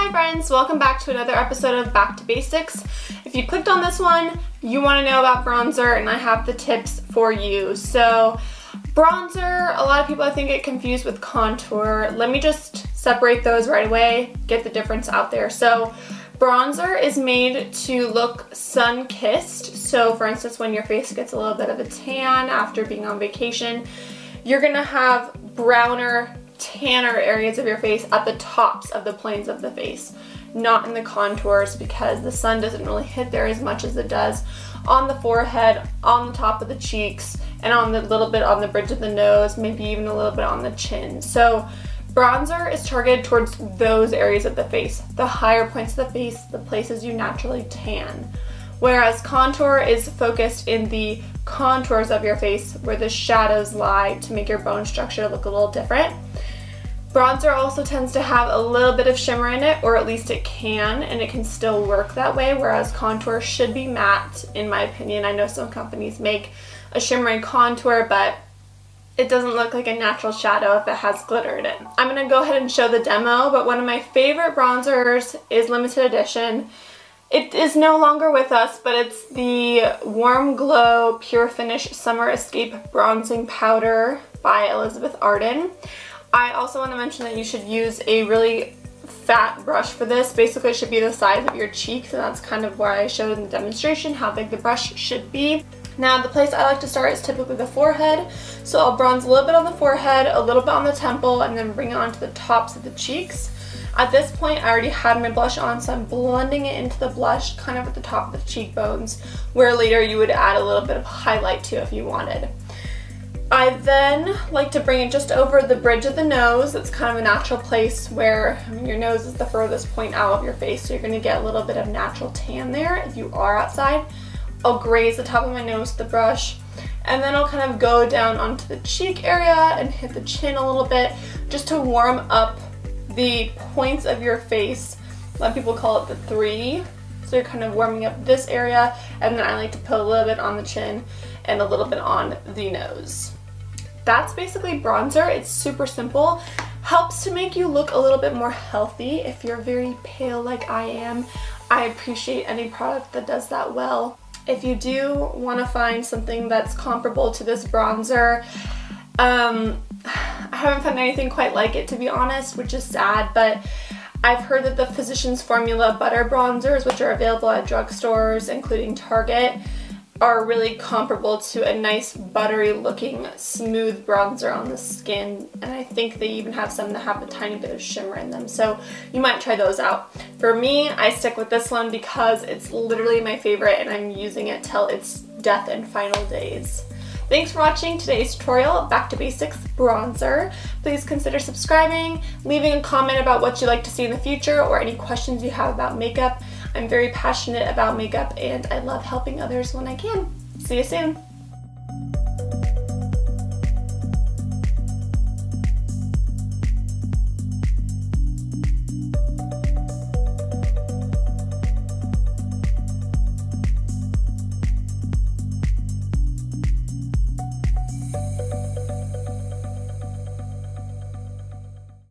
Hi friends, welcome back to another episode of Back to Basics. If you clicked on this one, you want to know about bronzer and I have the tips for you. So bronzer, a lot of people I think get confused with contour. Let me just separate those right away, get the difference out there. So bronzer is made to look sun-kissed. So for instance, when your face gets a little bit of a tan after being on vacation, you're gonna have browner, tanner areas of your face at the tops of the planes of the face, not in the contours, because the sun doesn't really hit there as much as it does on the forehead, on the top of the cheeks, and on the little bit on the bridge of the nose, maybe even a little bit on the chin. So bronzer is targeted towards those areas of the face, the higher points of the face, the places you naturally tan. Whereas contour is focused in the contours of your face where the shadows lie to make your bone structure look a little different. Bronzer also tends to have a little bit of shimmer in it, or at least it can, and it can still work that way, whereas contour should be matte, in my opinion. I know some companies make a shimmery contour, but it doesn't look like a natural shadow if it has glitter in it. I'm going to go ahead and show the demo, but one of my favorite bronzers is limited edition. It is no longer with us, but it's the Warm Glow Pure Finish Summer Escape Bronzing Powder by Elizabeth Arden. I also want to mention that you should use a really fat brush for this. Basically, it should be the size of your cheeks, and that's kind of where I showed in the demonstration how big the brush should be. Now, the place I like to start is typically the forehead, so I'll bronze a little bit on the forehead, a little bit on the temple, and then bring it onto the tops of the cheeks. At this point, I already had my blush on, so I'm blending it into the blush kind of at the top of the cheekbones, where later you would add a little bit of highlight to if you wanted. I then like to bring it just over the bridge of the nose. It's kind of a natural place where, I mean, your nose is the furthest point out of your face, so you're going to get a little bit of natural tan there if you are outside. I'll graze the top of my nose with the brush, and then I'll kind of go down onto the cheek area and hit the chin a little bit just to warm up the points of your face. A lot of people call it the three. So you're kind of warming up this area, and then I like to put a little bit on the chin and a little bit on the nose. That's basically bronzer. It's super simple. Helps to make you look a little bit more healthy. If you're very pale like I am, I appreciate any product that does that well. If you do want to find something that's comparable to this bronzer, I haven't found anything quite like it, to be honest, which is sad, but I've heard that the Physicians Formula butter bronzers, which are available at drugstores, including Target, are really comparable to a nice buttery looking smooth bronzer on the skin, and I think they even have some that have a tiny bit of shimmer in them, so you might try those out. For me, I stick with this one because it's literally my favorite and I'm using it till its death and final days. Thanks for watching today's tutorial, Back to Basics bronzer. Please consider subscribing, leaving a comment about what you'd like to see in the future or any questions you have about makeup. I'm very passionate about makeup and I love helping others when I can. See you soon.